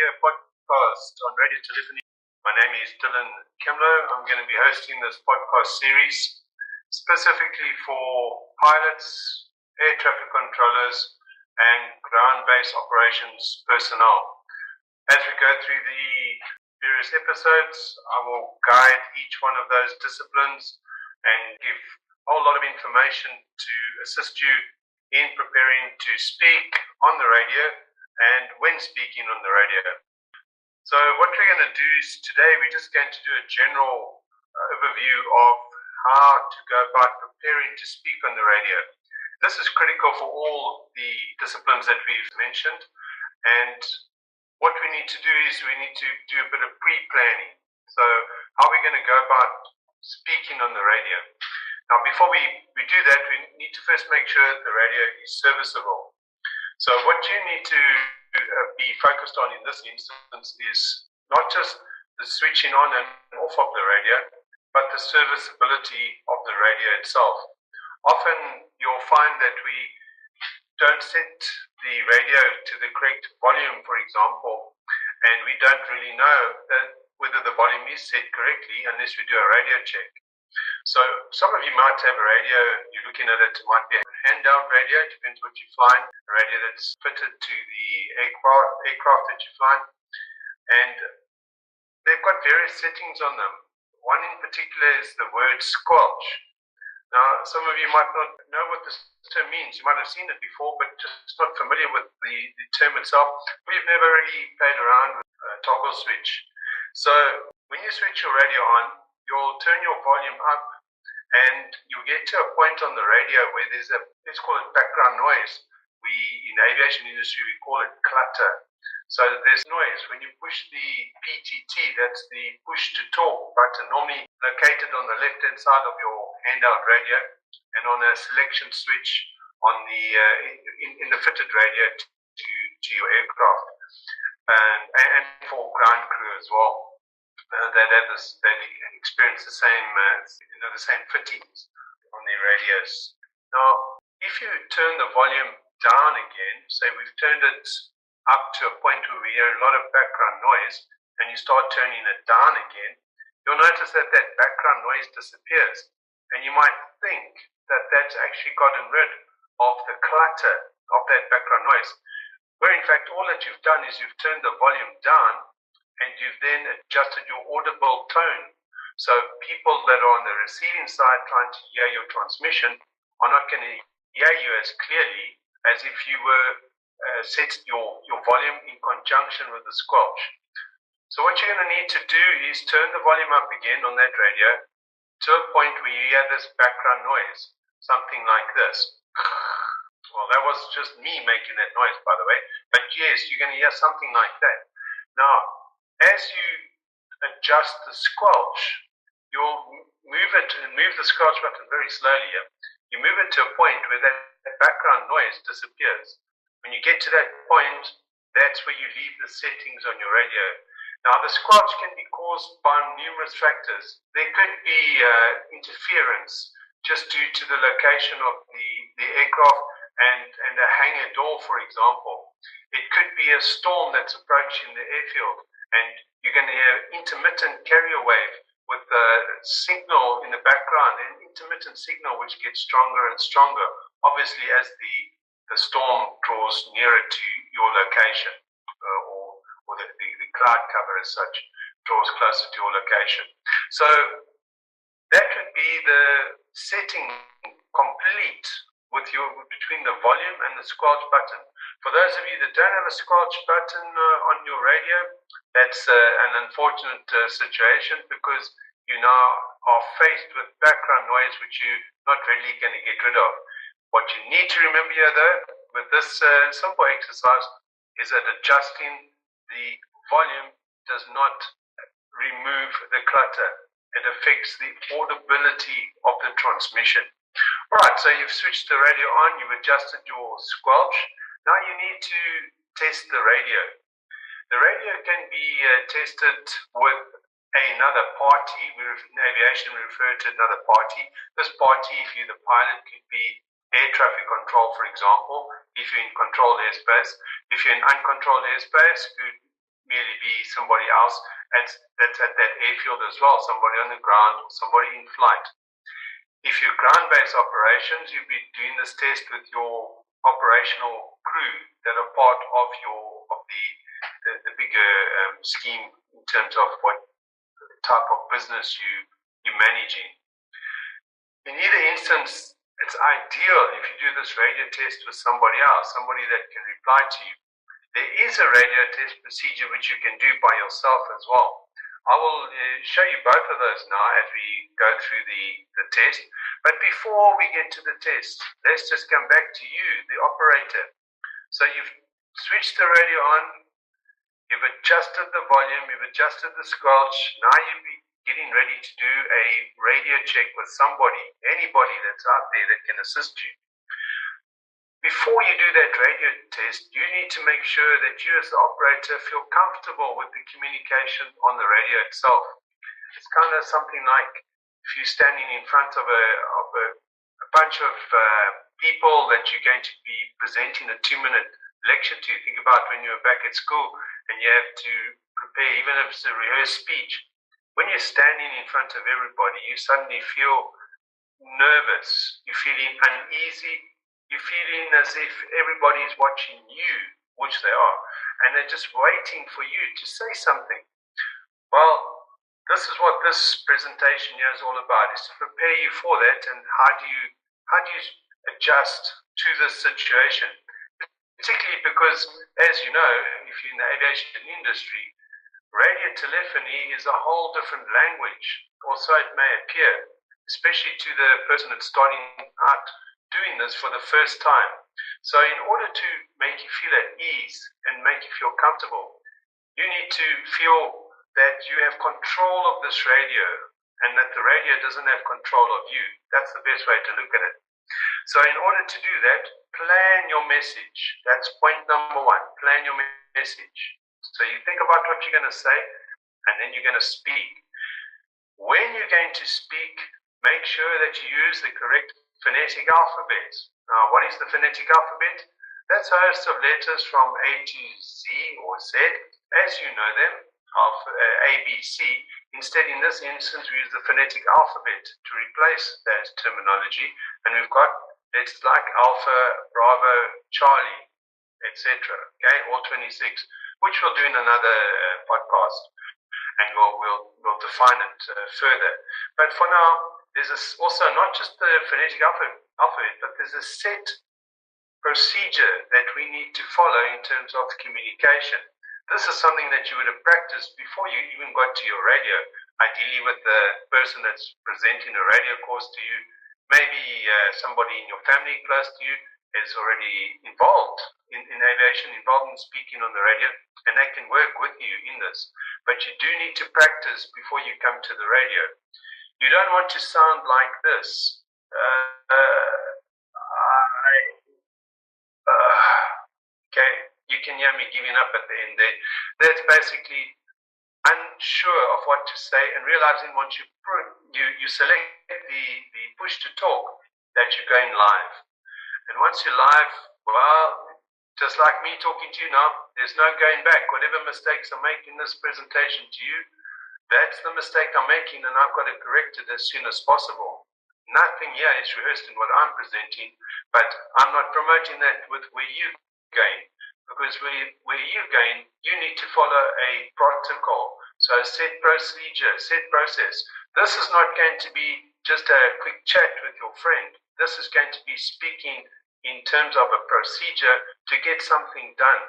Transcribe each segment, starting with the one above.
Radio podcast on radio telephony. My name is Dylan Kimlo. I'm going to be hosting this podcast series specifically for pilots, air traffic controllers, and ground-based operations personnel. As we go through the various episodes, I will guide each one of those disciplines and give a whole lot of information to assist you in preparing to speak on the radio and when speaking on the radio. So what we're going to do is today we're just going to do a general overview of how to go about preparing to speak on the radio. This is critical for all the disciplines that we've mentioned, and what we need to do is we need to do a bit of pre-planning. So how are we going to go about speaking on the radio? Now before we do that, we need to first make sure that the radio is serviceable. So what you need to be focused on in this instance is not just the switching on and off of the radio, but the serviceability of the radio itself. Often you'll find that we don't set the radio to the correct volume, for example, and we don't really know whether the volume is set correctly unless we do a radio check. So some of you might have a radio, you're looking at it might be a handheld radio, depends what you find, a radio that's fitted to the aircraft that you fly, and they've got various settings on them. One in particular is the word squelch. Now some of you might not know what this term means, you might have seen it before but just not familiar with the term itself, or you've never really played around with a toggle switch. So when you switch your radio on, you'll turn your volume up and you'll get to a point on the radio where there's let's call it background noise. In the aviation industry, we call it clutter. So there's noise. When you push the PTT, that's the push to talk button, normally located on the left-hand side of your handheld radio and on a selection switch on the in the fitted radio to your aircraft, and for ground crew as well. They experience the same, the same fittings on their radios. Now, if you turn the volume down again, say we've turned it up to a point where we hear a lot of background noise, and you start turning it down again, you'll notice that background noise disappears, and you might think that that's actually gotten rid of the clutter of that background noise, where in fact all that you've done is you've turned the volume down and you've then adjusted your audible tone. So people that are on the receiving side trying to hear your transmission are not going to hear you as clearly as if you were set your volume in conjunction with the squelch. So what you're going to need to do is turn the volume up again on that radio to a point where you hear this background noise, something like this. Well, that was just me making that noise, by the way. But yes, you're going to hear something like that. Now, as you adjust the squelch, you'll move the squelch button very slowly. You move it to a point where that background noise disappears. When you get to that point, that's where you leave the settings on your radio. Now, the squelch can be caused by numerous factors. There could be interference just due to the location of the aircraft and a hangar door, for example. It could be a storm that's approaching the airfield, and you're going to hear intermittent carrier wave with the signal in the background, an intermittent signal which gets stronger and stronger, obviously as the storm draws nearer to your location, or the cloud cover as such draws closer to your location. So that would be the setting complete between the volume and the squelch button. For those of you that don't have a squelch button on your radio, that's an unfortunate situation, because you now are faced with background noise which you're not really going to get rid of. What you need to remember here, though, with this simple exercise, is that adjusting the volume does not remove the clutter. It affects the audibility of the transmission. Alright, so you've switched the radio on, you've adjusted your squelch. Now you need to test the radio. The radio can be tested with another party. In aviation, we refer to another party. This party, if you're the pilot, could be air traffic control, for example, if you're in controlled airspace. If you're in uncontrolled airspace, could merely be somebody else that's at that airfield as well, somebody on the ground or somebody in flight. If you're ground-based operations, you'll be doing this test with your operational crew that are part of the bigger scheme in terms of what type of business you're managing. In either instance, it's ideal if you do this radio test with somebody else, somebody that can reply to you. There is a radio test procedure which you can do by yourself as well. I will show you both of those now as we go through the test. But before we get to the test, let's just come back to you, the operator. So you've switched the radio on, you've adjusted the volume, you've adjusted the squelch. Now you'll be getting ready to do a radio check with somebody, anybody that's out there that can assist you. Before you do that radio test, you need to make sure that you as the operator feel comfortable with the communication on the radio itself. It's kind of something like if you're standing in front of a bunch of people that you're going to be presenting a 2-minute lecture to. Think about when you were back at school and you have to prepare, even if it's a rehearsed speech. When you're standing in front of everybody, you suddenly feel nervous, you're feeling uneasy, you're feeling as if everybody's watching you, which they are, and they're just waiting for you to say something. Well, this is what this presentation here is all about, is to prepare you for that, and how do you adjust to this situation. Particularly because, as you know, if you're in the aviation industry, radio telephony is a whole different language, or so it may appear, especially to the person that's starting out doing this for the first time. So in order to make you feel at ease and make you feel comfortable, you need to feel that you have control of this radio and that the radio doesn't have control of you. That's the best way to look at it. So in order to do that, plan your message. That's point number 1, plan your message. So you think about what you're going to say, and then you're going to speak. When you're going to speak, make sure that you use the correct phonetic alphabet. Now, what is the phonetic alphabet? That's a host of letters from A to Z or Z, as you know them, of A, B, C. Instead, in this instance, we use the phonetic alphabet to replace that terminology, and we've got letters like Alpha, Bravo, Charlie, etc. Okay, all 26, which we'll do in another podcast, and we'll define it further. But for now, there's also not just the phonetic alphabet, but there's a set procedure that we need to follow in terms of communication. This is something that you would have practiced before you even got to your radio, ideally with the person that's presenting a radio course to you. Maybe somebody in your family close to you is already involved in aviation, involved in speaking on the radio, and they can work with you in this. But you do need to practice before you come to the radio. You don't want to sound like this. Okay, you can hear me giving up at the end there. That's basically unsure of what to say and realizing once you select the push to talk that you're going live. And once you're live, well, just like me talking to you now, there's no going back. Whatever mistakes I make in this presentation to you, that's the mistake I'm making, and I've got to correct it as soon as possible. Nothing here is rehearsed in what I'm presenting, but I'm not promoting that with where you're going, because where you're going, you need to follow a protocol. So set procedure, set process. This is not going to be just a quick chat with your friend. This is going to be speaking in terms of a procedure to get something done.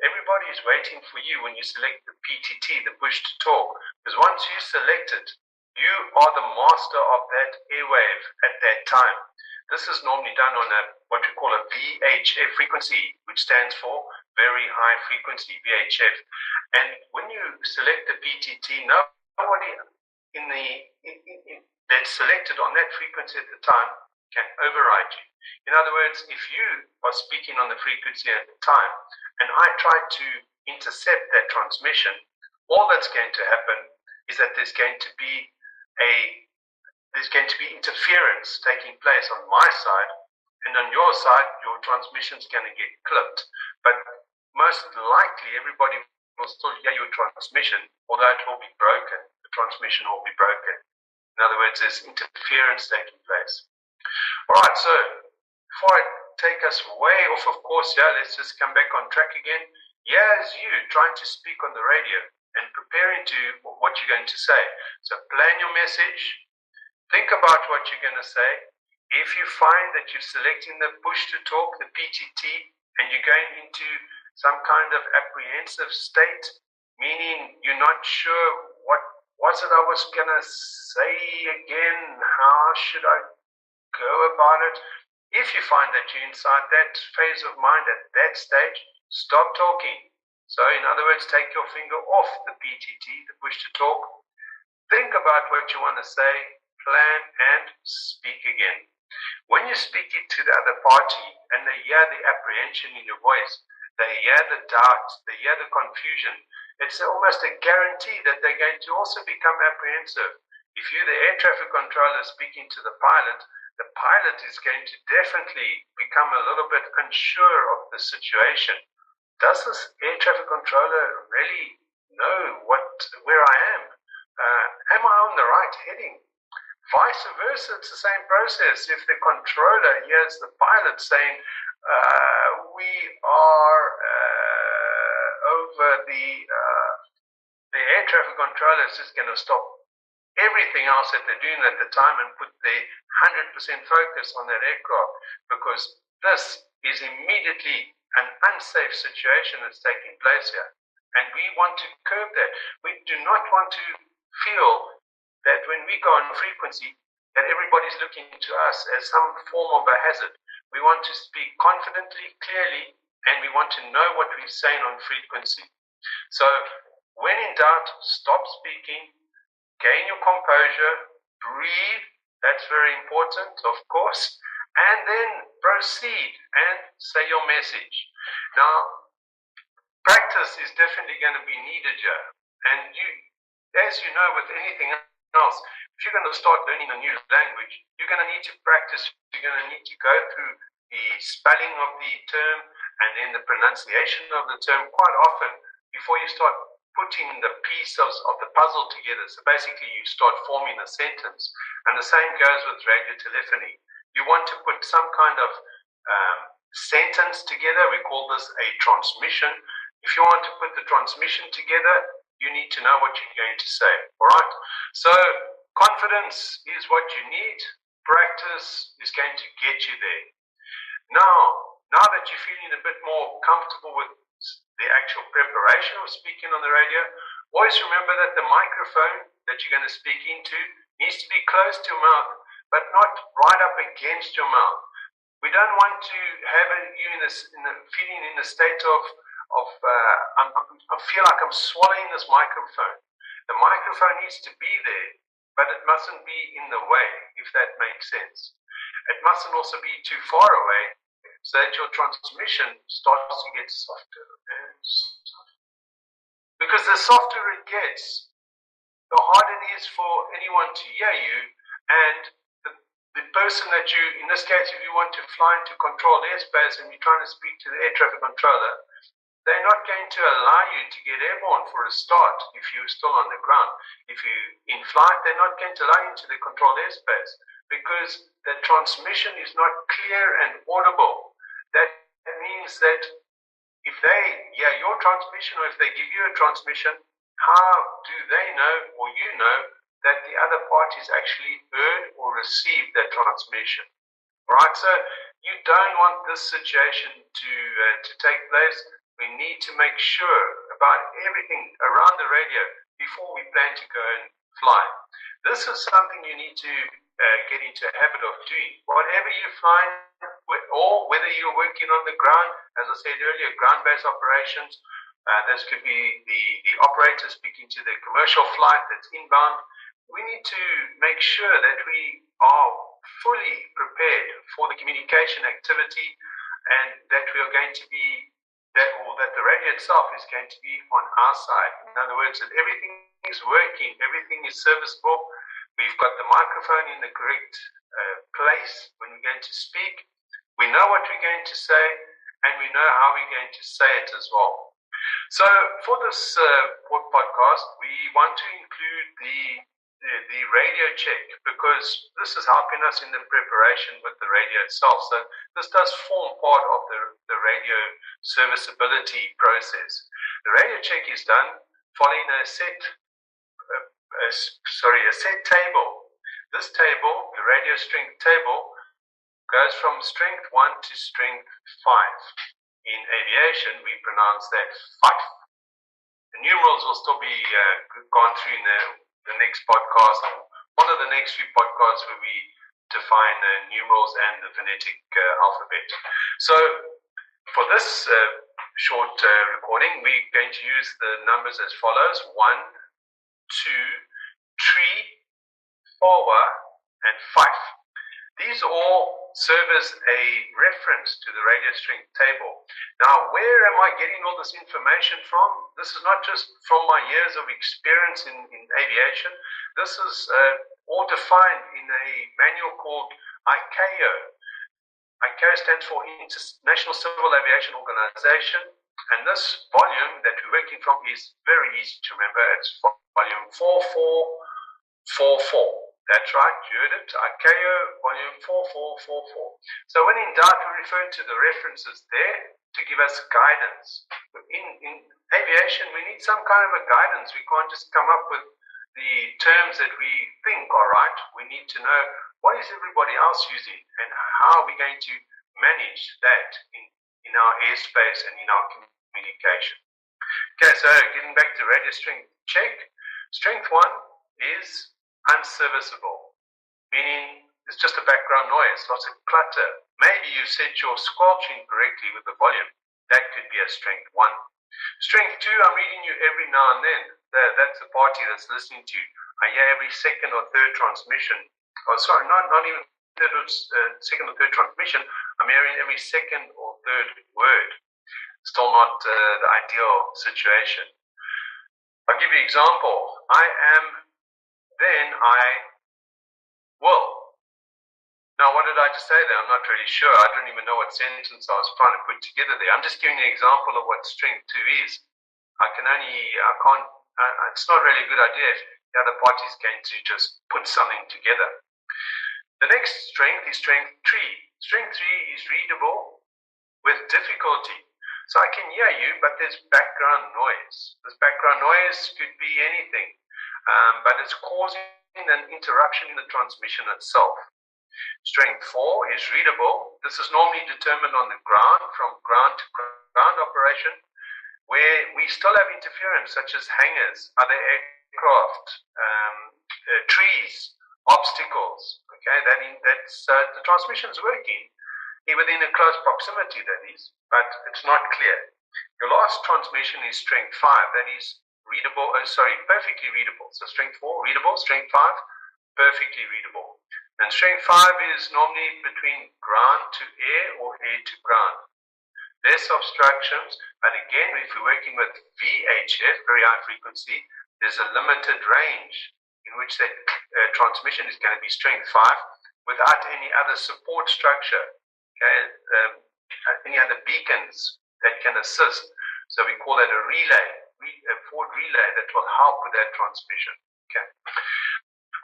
Everybody is waiting for you when you select the PTT, the push to talk, because once you select it, you are the master of that airwave at that time. This is normally done on what we call a VHF frequency, which stands for very high frequency, VHF. And when you select the PTT, nobody that's selected on that frequency at the time can override you. In other words, if you are speaking on the frequency at the time, and I try to intercept that transmission, all that's going to happen is that there's going to be interference taking place on my side, and on your side, your transmission's going to get clipped. But most likely, everybody you'll still hear your transmission, although it will be broken. The transmission will be broken. In other words, there's interference taking place. All right, so before I take us way off of course here, let's just come back on track again. Here's you trying to speak on the radio and preparing to what you're going to say. So plan your message, think about what you're going to say. If you find that you're selecting the push to talk, the PTT, and you're going into some kind of apprehensive state, meaning you're not sure what was it I was going to say again, how should I go about it? If you find that you're inside that phase of mind at that stage, stop talking. So in other words, take your finger off the PTT, the push to talk. Think about what you want to say, plan, and speak again. When you speak it to the other party and they hear the apprehension in your voice, they hear the doubt, they hear the confusion, it's almost a guarantee that they're going to also become apprehensive. If you're the air traffic controller speaking to the pilot is going to definitely become a little bit unsure of the situation. Does this air traffic controller really know where I am? Am I on the right heading? Vice versa, it's the same process. If the controller hears the pilot saying, we are over the air traffic controller is just going to stop everything else that they're doing at the time and put their 100% focus on that aircraft, because this is immediately an unsafe situation that's taking place here. And we want to curb that. We do not want to feel that when we go on frequency that everybody's looking to us as some form of a hazard. We want to speak confidently, clearly, and we want to know what we're saying on frequency. So when in doubt, stop speaking, gain your composure, breathe, that's very important, of course, and then proceed and say your message. Now, practice is definitely going to be needed here. And you, as you know, with anything else, if you're going to start learning a new language, you're going to need to practice, you're going to need to go through the spelling of the term and then the pronunciation of the term quite often before you start putting the pieces of the puzzle together. So basically you start forming a sentence. And the same goes with radio telephony. You want to put some kind of sentence together. We call this a transmission. If you want to put the transmission together, you need to know what you're going to say. All right? So confidence is what you need. Practice is going to get you there. Now that you're feeling a bit more comfortable with the actual preparation of speaking on the radio, always remember that the microphone that you're going to speak into needs to be close to your mouth, but not right up against your mouth. We don't want to have you feeling in a state of I feel like I'm swallowing this microphone. The microphone needs to be there, but it mustn't be in the way, if that makes sense. It mustn't also be too far away, so that your transmission starts to get softer and softer. Because the softer it gets, the harder it is for anyone to hear you, and the person that you, in this case, if you want to fly into controlled airspace and you're trying to speak to the air traffic controller, they're not going to allow you to get airborne for a start if you're still on the ground. If you're in flight, they're not going to allow you into the controlled airspace because the transmission is not clear and audible. That means that if they hear your transmission or if they give you a transmission, how do they know or you know that the other parties actually heard or received that transmission? Right? So you don't want this situation to take place. We need to make sure about everything around the radio before we plan to go and fly. This is something you need to get into a habit of doing. Whatever you find, or whether you're working on the ground, as I said earlier, ground-based operations, this could be the operator speaking to the commercial flight that's inbound. We need to make sure that we are fully prepared for the communication activity and that we are going to be that the radio itself is going to be on our side. In other words, that everything is working, everything is serviceable. We've got the microphone in the correct place when we're going to speak. We know what we're going to say, and we know how we're going to say it as well. So for this podcast, we want to include the radio check because this is helping us in the preparation with the radio itself. So this does form part of the radio serviceability process. The radio check is done following a set table. This table, the radio strength table, goes from strength 1 to strength 5. In aviation, we pronounce that 5. The numerals will still be gone through in the next podcast, or one of the next few podcasts where we define numerals and the phonetic alphabet. So for this short recording, we're going to use the numbers as follows: 1, 2, 3, 4, and 5. These all serve as a reference to the radio strength table. Now, where am I getting all this information from? This is not just from my years of experience in aviation. This is all defined in a manual called ICAO. ICAO stands for International Civil Aviation Organization, and this volume that we're working from is very easy to remember. It's volume 4444. That's right, you heard it, ICAO volume 4444. So when in doubt, we refer to the references there to give us guidance. In aviation, we need some kind of a guidance. We can't just come up with the terms that we think are right. We need to know what is everybody else using and how are we going to manage that in our airspace and in our communication. Okay, so getting back to radio strength check. Strength 1 is unserviceable, meaning it's just a background noise, lots of clutter. Maybe you set your squelch incorrectly with the volume. That could be a strength 1. Strength 2, I'm reading you every now and then. That's the party that's listening to you. I hear every second or third transmission. Oh, sorry, not even second or third transmission. I'm hearing every second or third word. Still not the ideal situation. I'll give you an example. I am, then I will. Now, what did I just say there? I'm not really sure. I don't even know what sentence I was trying to put together there. I'm just giving you an example of what strength 2 is. It's not really a good idea if the other party is going to just put something together. The next strength is strength 3. Strength 3 is readable with difficulty. So I can hear you, but there's background noise. This background noise could be anything. But it's causing an interruption in the transmission itself. Strength 4 is readable. This is normally determined on the ground, from ground to ground operation, where we still have interference such as hangars, other aircraft, trees, obstacles. Okay, that's the transmission's working within a close proximity, that is, but it's not clear. Your last transmission is strength 5, that is perfectly readable. So strength 4, readable. Strength 5, perfectly readable. And strength 5 is normally between ground to air or air to ground. Less obstructions, but again, if we're working with VHF, very high frequency, there's a limited range in which that transmission is going to be strength 5 without any other support structure, any other beacons that can assist. So we call that a relay. A forward relay that will help with that transmission. Okay.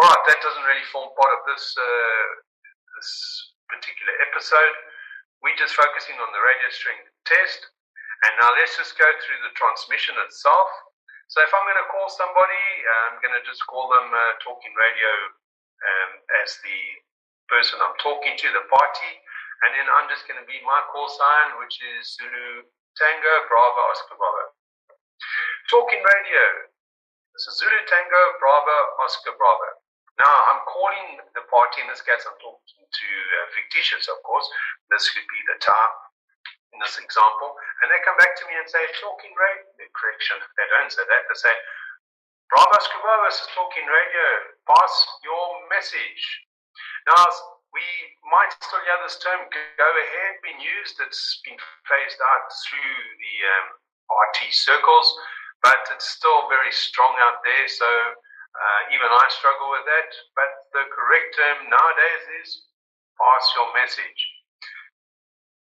All right, that doesn't really form part of this particular episode. We're just focusing on the radio strength test. And now let's just go through the transmission itself. So if I'm going to call somebody, I'm going to just call them talking radio as the person I'm talking to, the party. And then I'm just going to be my call sign, which is Zulu Tango Bravo Oscar Bravo. Talking radio. This is Zulu Tango Bravo Oscar Bravo. Now I'm calling the party, in this case I'm talking to fictitious, of course. This could be the tower in this example. And they come back to me and say, talking radio. Correction, they don't say that. They say, Bravo Oscar Bravo, this is talking radio. Pass your message. Now, we might still hear this term go ahead being used. It's been phased out through the RT circles, but it's still very strong out there, so even I struggle with that. But the correct term nowadays is pass your message.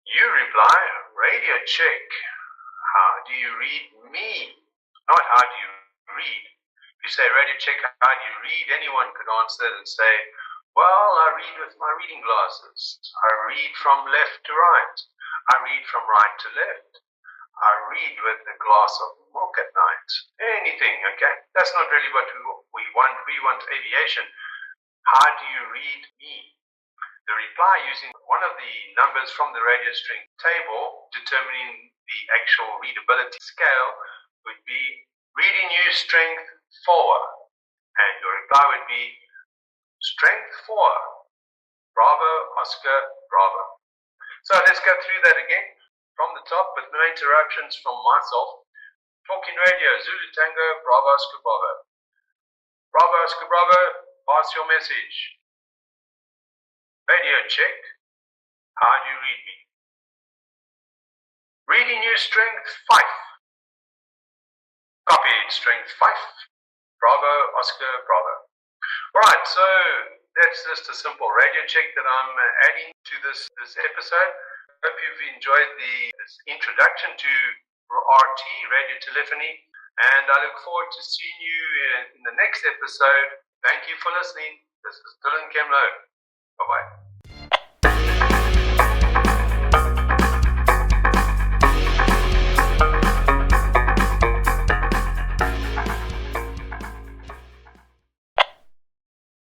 You reply, radio check. How do you read me? Not how do you read. If you say radio check, how do you read? Anyone could answer that and say, well, I read with my reading glasses. I read from left to right. I read from right to left. I read with a glass of milk at night. Anything, okay? That's not really what we want. We want aviation. How do you read me? The reply using one of the numbers from the radio string table determining the actual readability scale would be reading you strength 4. And your reply would be strength 4. Bravo, Oscar, bravo. So let's go through that again from the top with no interruptions from myself. Talking radio, Zulu Tango, Bravo, Oscar, bravo. Bravo, Oscar, bravo, pass your message. Radio check, how do you read me? Reading you strength 5. Copied, strength 5. Bravo, Oscar, bravo. Alright, so that's just a simple radio check that I'm adding to this episode. Hope you've enjoyed this introduction to RT, radio telephony, and I look forward to seeing you in the next episode. Thank you for listening. This is Dylan Kemlo. Bye-bye.